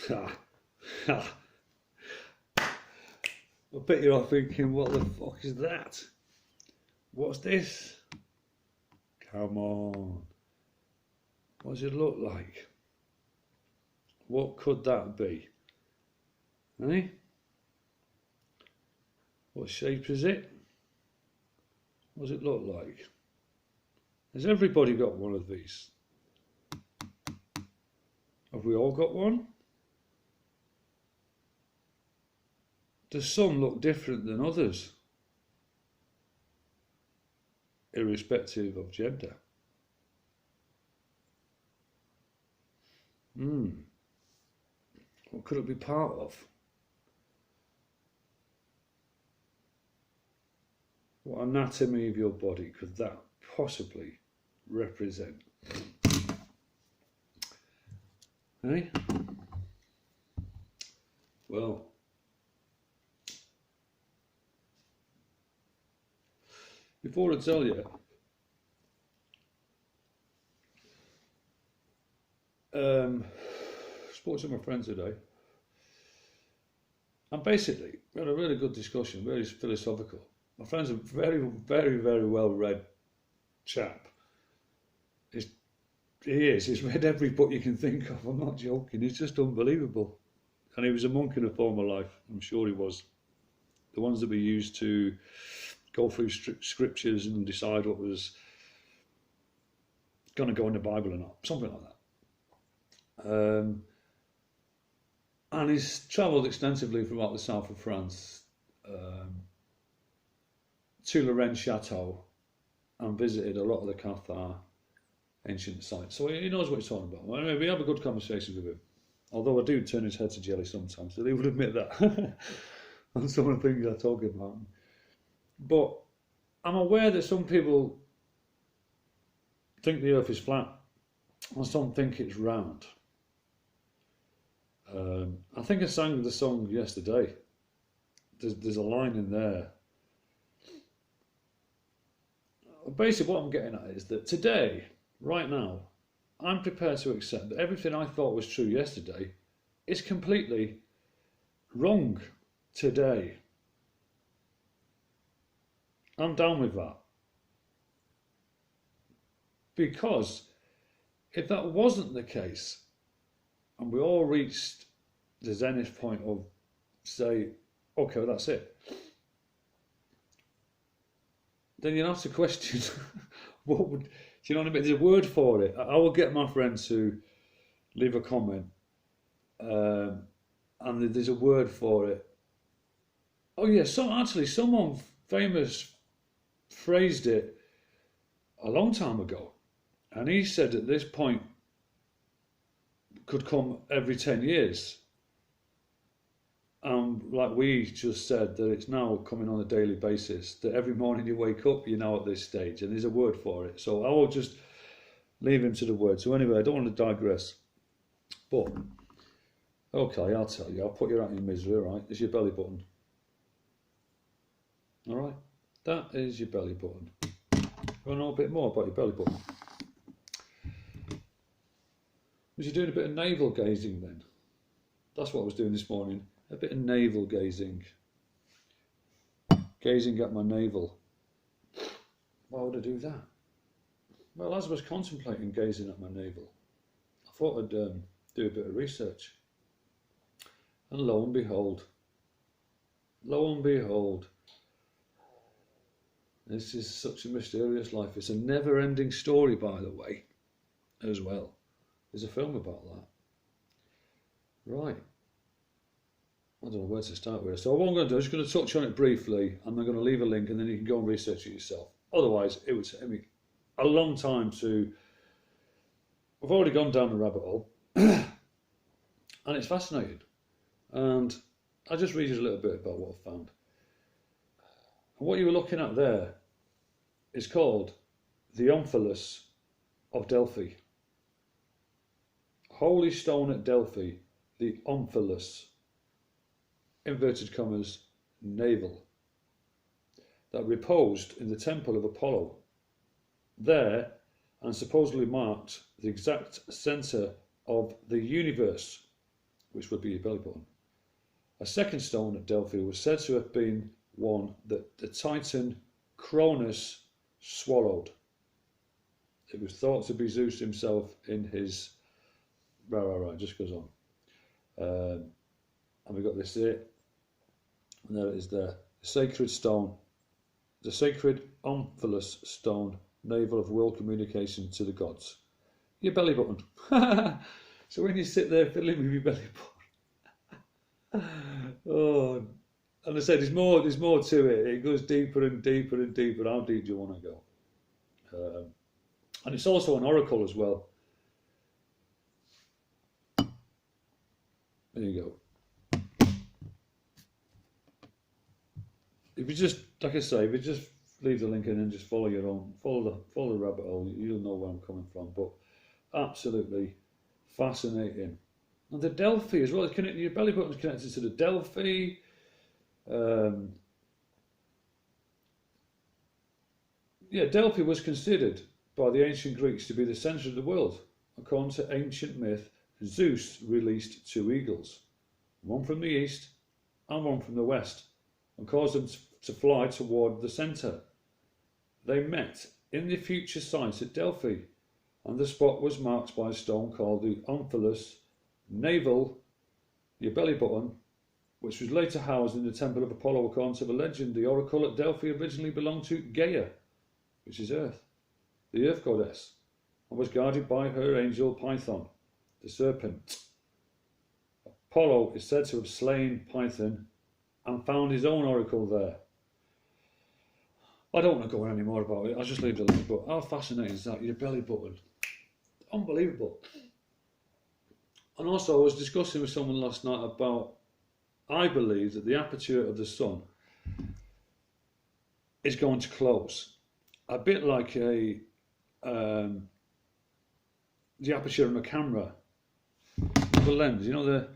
Ha, ha. I bet you're all thinking, what the fuck is that? What's this? Come on. What does it look like? What could that be? Eh? What shape is it? What does it look like? Has everybody got one of these? Have we all got one? Does some look different than others, irrespective of gender? What could it be part of? What anatomy of your body could that possibly represent? Eh? Well, before I tell you, spoke to my friend today, and basically we had a really good discussion, very philosophical. My friend's a very, very, very well-read chap. He's read every book you can think of. I'm not joking. It's just unbelievable. And he was a monk in a former life. I'm sure he was. The ones that we used to go through scriptures and decide what was going to go in the Bible or not, something like that. And he's travelled extensively throughout the south of France, to Lorraine Chateau, and visited a lot of the Cathar ancient sites. So he knows what he's talking about. Well, anyway, we have a good conversation with him. Although I do turn his head to jelly sometimes, so he would admit that on some of the things I talk about. But I'm aware that some people think the earth is flat, and some think it's round. I think I sang the song yesterday. There's a line in there. Basically what I'm getting at is that today, right now, I'm prepared to accept that everything I thought was true yesterday is completely wrong today. I'm down with that. Because if that wasn't the case, and we all reached the zenith point of, say, okay, well, that's it, then you'd have to question what would, do you know what I mean? There's a word for it. I will get my friends to leave a comment, and there's a word for it. Oh yeah, someone famous phrased it a long time ago, and he said at this point could come every 10 years. Like we just said, that it's now coming on a daily basis, that every morning you wake up, you're now at this stage, and there's a word for it. So I will just leave him to the word. So anyway, I don't want to digress. But, okay, I'll tell you, I'll put you out in your misery, all right? It's your belly button. All right? That is your belly button. You want to know a bit more about your belly button? Was you doing a bit of navel gazing then? That's what I was doing this morning. A bit of navel gazing. Gazing at my navel. Why would I do that? Well, as I was contemplating gazing at my navel, I thought I'd do a bit of research. And lo and behold, this is such a mysterious life. It's a never-ending story, by the way, as well. There's a film about that. Right. I don't know where to start with. So what I'm going to do, I'm just going to touch on it briefly, and I'm going to leave a link, and then you can go and research it yourself. Otherwise, it would take me a long time to... I've already gone down the rabbit hole, and it's fascinating. And I'll just read you a little bit about what I found. And what you were looking at there is called the Omphalos of Delphi. Holy stone at Delphi, the Omphalos, inverted commas, navel, that reposed in the temple of Apollo. There, and supposedly marked the exact centre of the universe, which would be your belly button. A second stone at Delphi was said to have been one that the Titan Cronus swallowed. It was thought to be Zeus himself in his... Right, just goes on. And we got this here, and there it is there. The sacred stone, the sacred Omphalos stone, naval of world communication to the gods. Your belly button. So when you sit there fiddling with your belly button, oh, and I said there's more to it. It goes deeper and deeper and deeper. How deep do you want to go? And it's also an oracle as well. There you go. If you just, like I say, if you just leave the link in and just follow your own, follow the rabbit hole, you'll know where I'm coming from. But absolutely fascinating. And the Delphi as well. Your belly button's connected to the Delphi. Delphi was considered by the ancient Greeks to be the centre of the world. According to ancient myth, Zeus released two eagles, one from the east and one from the west, and caused them to fly toward the centre. They met in the future site at Delphi, and the spot was marked by a stone called the Omphalos navel, your belly button, which was later housed in the temple of Apollo. According to the legend, the oracle at Delphi originally belonged to Gaia, which is Earth, the Earth goddess, and was guarded by her angel Python, the serpent. Apollo is said to have slain Python and found his own oracle there. I don't want to go on any more about it. I'll just leave the link. But how fascinating is that? Your belly button. Unbelievable. And also, I was discussing with someone last night about, I believe that the aperture of the sun is going to close. A bit like the aperture of a camera. The lens, you know,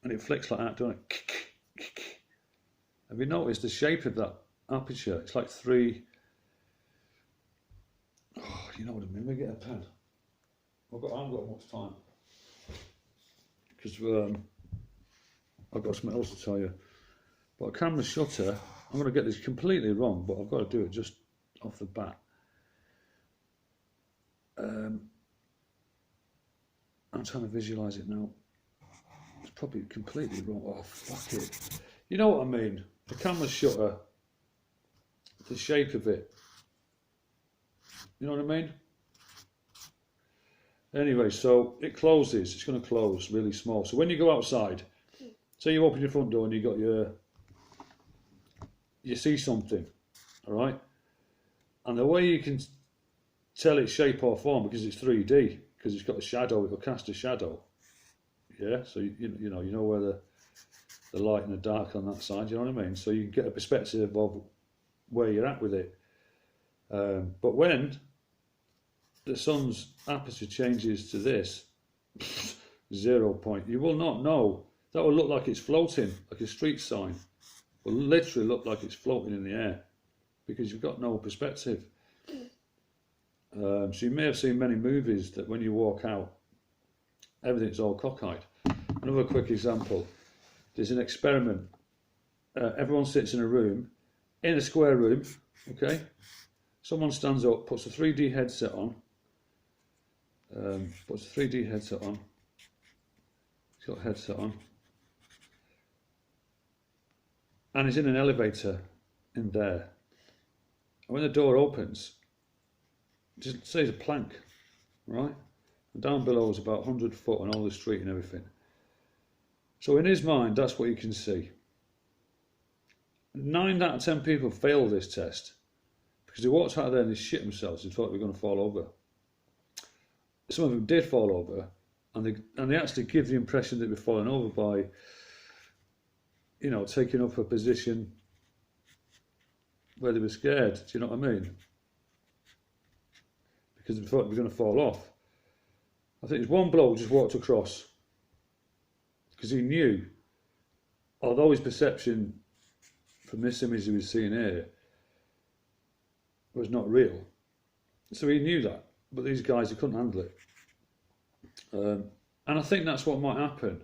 and it flicks like that, doesn't it? Have you noticed the shape of that aperture? It's like three... Oh, you know what I mean? Let me get a pen. I haven't got much time. Because I've got something else to tell you. But a camera shutter, I'm going to get this completely wrong, but I've got to do it just off the bat. I'm trying to visualise it now. It's probably completely wrong. Oh, fuck it. You know what I mean? The camera shutter, the shape of it. You know what I mean? Anyway, so it closes. It's going to close really small. So when you go outside, say you open your front door and you got you see something, all right? And the way you can tell its shape or form, because it's 3D, because it's got a shadow, it'll cast a shadow. Yeah, so you know where the light and the dark on that side, you know what I mean? So you can get a perspective of where you're at with it. But when the sun's aperture changes to this, 0 point, you will not know. That will look like it's floating, like a street sign. Will literally look like it's floating in the air, because you've got no perspective. So you may have seen many movies that when you walk out, everything's all cockeyed. Another quick example. There's an experiment. Everyone sits in a room, in a square room, okay? Someone stands up, puts a 3D headset on, He's got a headset on. And he's in an elevator in there. And when the door opens, just say it's a plank, right? And down below is about 100 foot on all the street and everything. So in his mind, that's what you can see. 9 out of 10 people fail this test because they walked out of there and they shit themselves and thought they were going to fall over. Some of them did fall over, and they actually give the impression that they're falling over by, you know, taking up a position where they were scared. Do you know what I mean? Because they thought they were going to fall off. I think there's one bloke just walked across because he knew, although his perception from this image he was seeing here was not real. So he knew that, but these guys, they couldn't handle it. And I think that's what might happen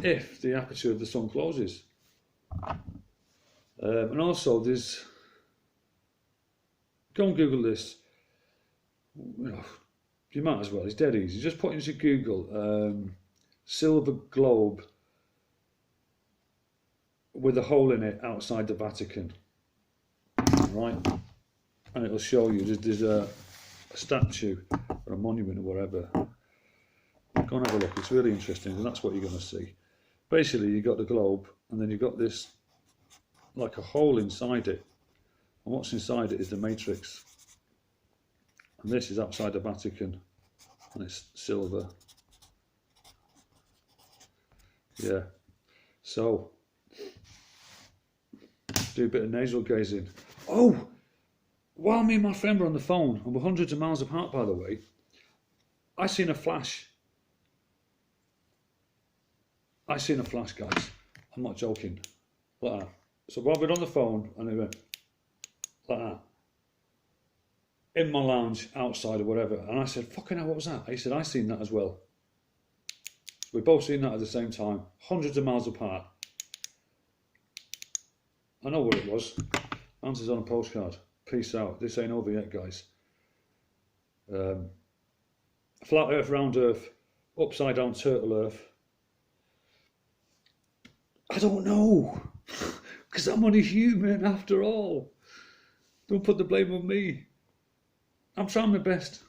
if the aperture of the sun closes. And also there's, go and Google this, you might as well, it's dead easy. Just put into Google silver globe with a hole in it outside the Vatican, right? And it'll show you there's a statue or a monument or whatever. Go and have a look, it's really interesting, and that's what you're going to see. Basically, you've got the globe, and then you've got this, like a hole inside it, and what's inside it is the matrix. And this is outside the Vatican, and it's silver. Yeah, so do a bit of nasal gazing. Oh, while me and my friend were on the phone, and we're hundreds of miles apart by the way, I seen a flash. I seen a flash, guys. I'm not joking. Like that. So while we're on the phone, and it went like that. In my lounge, outside or whatever. And I said, fucking hell, what was that? He said, I seen that as well. So we both seen that at the same time. Hundreds of miles apart. I know what it was. Answers on a postcard. Peace out. This ain't over yet, guys. Flat Earth, round Earth, upside down turtle Earth. I don't know, because I'm only human after all. Don't put the blame on me. I'm trying my best.